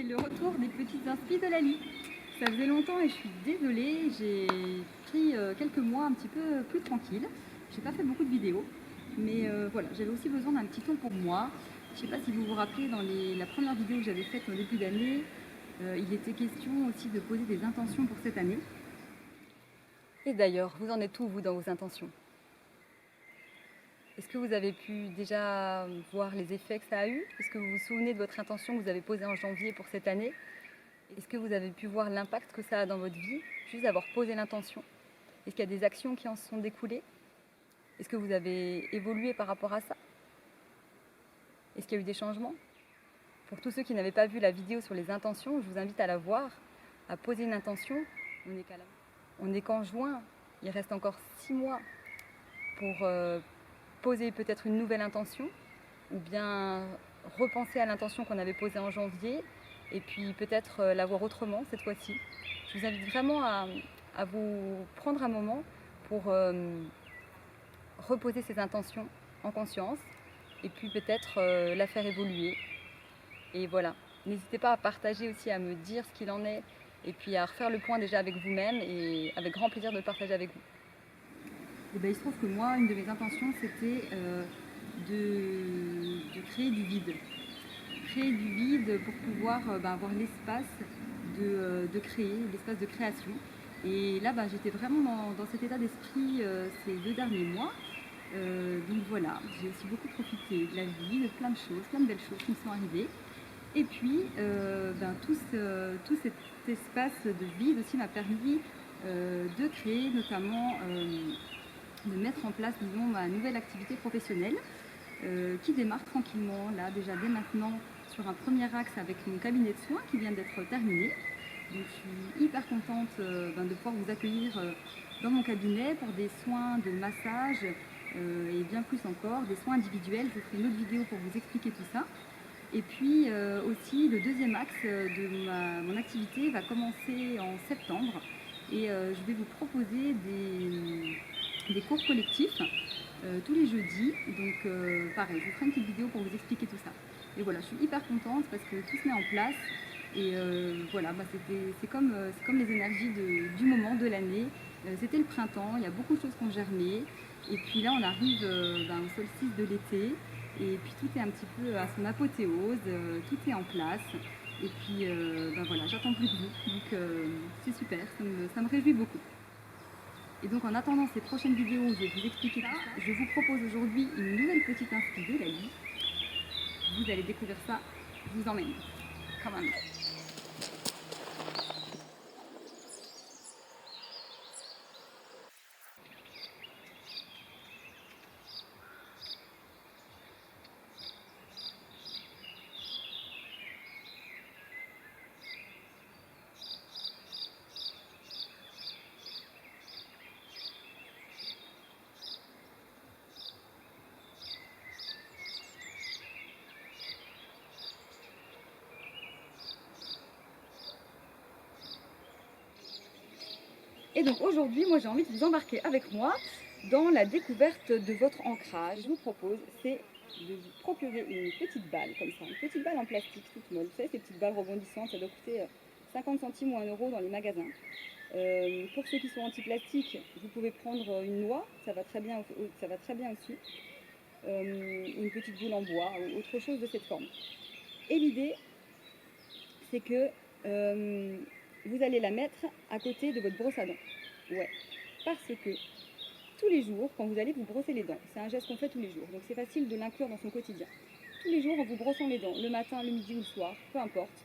le retour des petites inspi de Lali. Ça faisait longtemps et je suis désolée, j'ai pris quelques mois un petit peu plus tranquille. J'ai pas fait beaucoup de vidéos, mais voilà, j'avais aussi besoin d'un petit temps pour moi. Je sais pas si vous vous rappelez, dans la première vidéo que j'avais faite au début d'année, il était question aussi de poser des intentions pour cette année. Et d'ailleurs, vous en êtes où, vous, dans vos intentions? Est-ce que vous avez pu déjà voir les effets que ça a eu? Est-ce que vous vous souvenez de votre intention que vous avez posée en janvier pour cette année? Est-ce que vous avez pu voir l'impact que ça a dans votre vie, juste d'avoir posé l'intention? Est-ce qu'il y a des actions qui en sont découlées? Est-ce que vous avez évolué par rapport à ça? Est-ce qu'il y a eu des changements? Pour tous ceux qui n'avaient pas vu la vidéo sur les intentions, je vous invite à la voir, à poser une intention. On n'est qu'en juin, il reste encore 6 mois pour poser peut-être une nouvelle intention, ou bien repenser à l'intention qu'on avait posée en janvier, et puis peut-être la voir autrement cette fois-ci. Je vous invite vraiment à vous prendre un moment pour reposer ces intentions en conscience, et puis peut-être la faire évoluer. Et voilà, n'hésitez pas à partager aussi, à me dire ce qu'il en est, et puis à refaire le point déjà avec vous-même, et avec grand plaisir de le partager avec vous. Et ben, il se trouve que moi, une de mes intentions, c'était de créer du vide. Créer du vide pour pouvoir avoir l'espace de créer, l'espace de création. Et là, j'étais vraiment dans cet état d'esprit ces 2 derniers mois. Donc voilà, j'ai aussi beaucoup profité de la vie, de plein de choses, plein de belles choses qui me sont arrivées. Et puis, tout cet espace de vide aussi m'a permis de créer, notamment de mettre en place, disons, ma nouvelle activité professionnelle qui démarre tranquillement, là, déjà dès maintenant, sur un premier axe avec mon cabinet de soins qui vient d'être terminé. Donc je suis hyper contente de pouvoir vous accueillir dans mon cabinet pour des soins de massage et bien plus encore, des soins individuels. Je vous ferai une autre vidéo pour vous expliquer tout ça. Et puis aussi, le deuxième axe de mon activité va commencer en septembre et je vais vous proposer des cours collectifs tous les jeudis. Donc pareil, je vous ferai une petite vidéo pour vous expliquer tout ça. Et voilà, je suis hyper contente parce que tout se met en place. Et voilà, c'est comme les énergies du moment, de l'année. C'était le printemps, il y a beaucoup de choses qui ont germé. Et puis là, on arrive au solstice de l'été. Et puis tout est un petit peu à son apothéose, tout est en place. Et puis voilà, j'attends plus que vous. Donc c'est super, ça me réjouit beaucoup. Et donc en attendant ces prochaines vidéos où je vais vous expliquer tout ça, je vous propose aujourd'hui une nouvelle petite inspi de Lali. Vous allez découvrir ça, je vous emmène. Quand même. Et donc aujourd'hui, moi j'ai envie de vous embarquer avec moi dans la découverte de votre ancrage. Je vous propose, c'est de vous procurer une petite balle comme ça, une petite balle en plastique toute molle. Vous savez, ces petites balles rebondissantes, ça doit coûter 50 centimes ou 1 euro dans les magasins. Pour ceux qui sont anti-plastique, vous pouvez prendre une noix, ça va très bien aussi. Une petite boule en bois ou autre chose de cette forme. Et l'idée, c'est que vous allez la mettre à côté de votre brosse à dents. Ouais, parce que tous les jours, quand vous allez vous brosser les dents, c'est un geste qu'on fait tous les jours, donc c'est facile de l'inclure dans son quotidien. Tous les jours, en vous brossant les dents, le matin, le midi ou le soir, peu importe.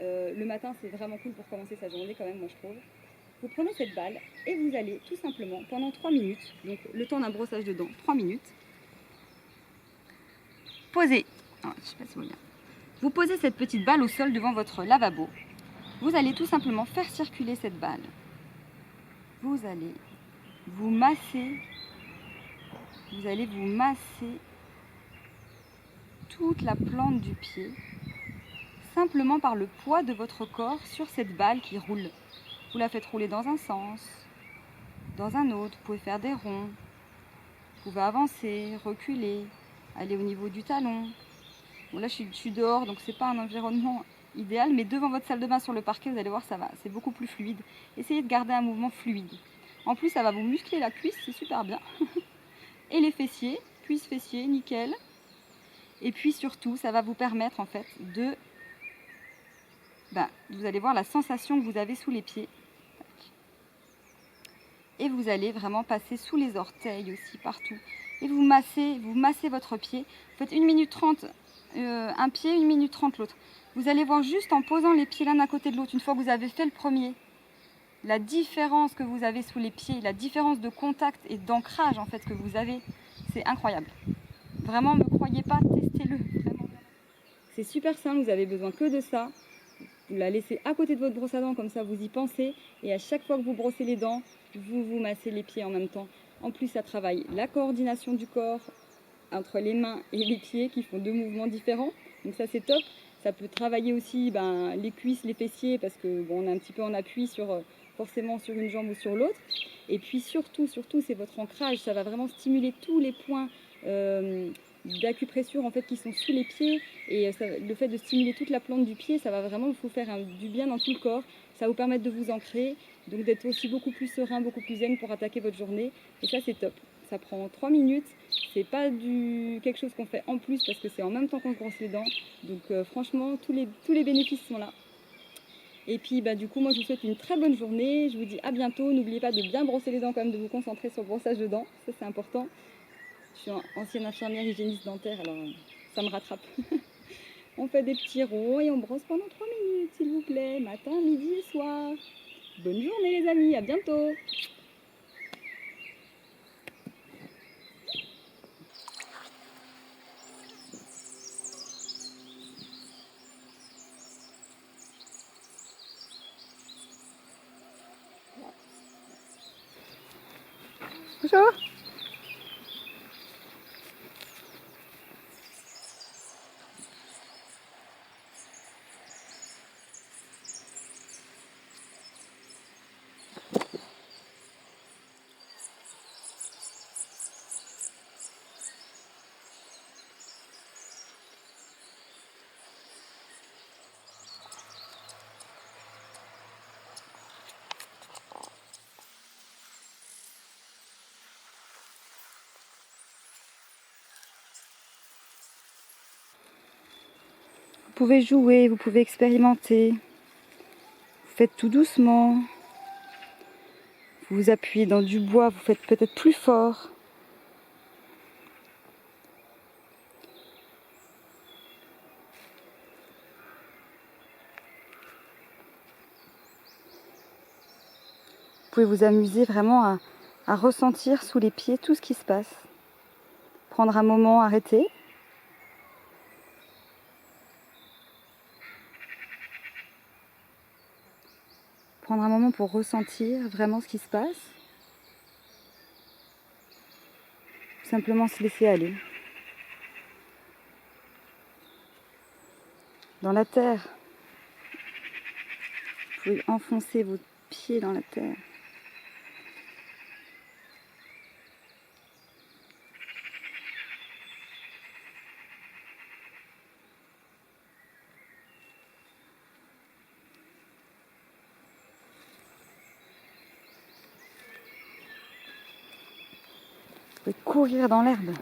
Le matin, c'est vraiment cool pour commencer sa journée quand même, moi je trouve. Vous prenez cette balle et vous allez tout simplement, pendant 3 minutes, donc le temps d'un brossage de dents, 3 minutes, poser, je sais pas si vous voyez. Vous posez cette petite balle au sol devant votre lavabo. Vous allez tout simplement faire circuler cette balle. Vous allez vous masser toute la plante du pied, simplement par le poids de votre corps sur cette balle qui roule. Vous la faites rouler dans un sens, dans un autre, vous pouvez faire des ronds, vous pouvez avancer, reculer, aller au niveau du talon. Bon là je suis dehors, donc c'est pas un environnement idéal, mais devant votre salle de bain sur le parquet, vous allez voir, ça va, c'est beaucoup plus fluide. Essayez de garder un mouvement fluide. En plus, ça va vous muscler la cuisse, c'est super bien. Et les fessiers, cuisses, fessiers, nickel. Et puis surtout, ça va vous permettre en fait de... vous allez voir la sensation que vous avez sous les pieds. Et vous allez vraiment passer sous les orteils aussi, partout. Et vous massez votre pied. Vous faites 1 minute 30 un pied, 1 minute 30 l'autre. Vous allez voir juste en posant les pieds l'un à côté de l'autre, une fois que vous avez fait le premier, la différence que vous avez sous les pieds, la différence de contact et d'ancrage en fait que vous avez, c'est incroyable. Vraiment, ne croyez pas, testez-le. C'est super simple, vous avez besoin que de ça. Vous la laissez à côté de votre brosse à dents, comme ça vous y pensez. Et à chaque fois que vous brossez les dents, vous vous massez les pieds en même temps. En plus, ça travaille la coordination du corps entre les mains et les pieds qui font 2 mouvements différents. Donc ça, c'est top. Ça peut travailler aussi les cuisses, les fessiers, parce que on est un petit peu en appui forcément sur une jambe ou sur l'autre. Et puis surtout, c'est votre ancrage. Ça va vraiment stimuler tous les points d'acupressure en fait qui sont sous les pieds, et le fait de stimuler toute la plante du pied, ça va vraiment vous faire du bien dans tout le corps. Ça va vous permettre de vous ancrer, donc d'être aussi beaucoup plus serein, beaucoup plus zen pour attaquer votre journée, et ça c'est top. Ça prend 3 minutes, c'est pas quelque chose qu'on fait en plus parce que c'est en même temps qu'on se brosse les dents, donc franchement tous les bénéfices sont là. Et puis du coup moi je vous souhaite une très bonne journée, je vous dis à bientôt. N'oubliez pas de bien brosser les dents quand même, de vous concentrer sur le brossage de dents, ça c'est important. Je suis ancienne infirmière hygiéniste dentaire, alors ça me rattrape. On fait des petits ronds et on brosse pendant 3 minutes, s'il vous plaît, matin, midi et soir. Bonne journée les amis, à bientôt. Bonjour. Vous pouvez jouer, vous pouvez expérimenter. Vous faites tout doucement. Vous vous appuyez dans du bois, vous faites peut-être plus fort. Vous pouvez vous amuser vraiment à ressentir sous les pieds tout ce qui se passe. Prendre un moment, arrêter. Prendre un moment pour ressentir vraiment ce qui se passe. Simplement se laisser aller. Dans la terre. Vous pouvez enfoncer vos pieds dans la terre. Vous pouvez courir dans l'herbe.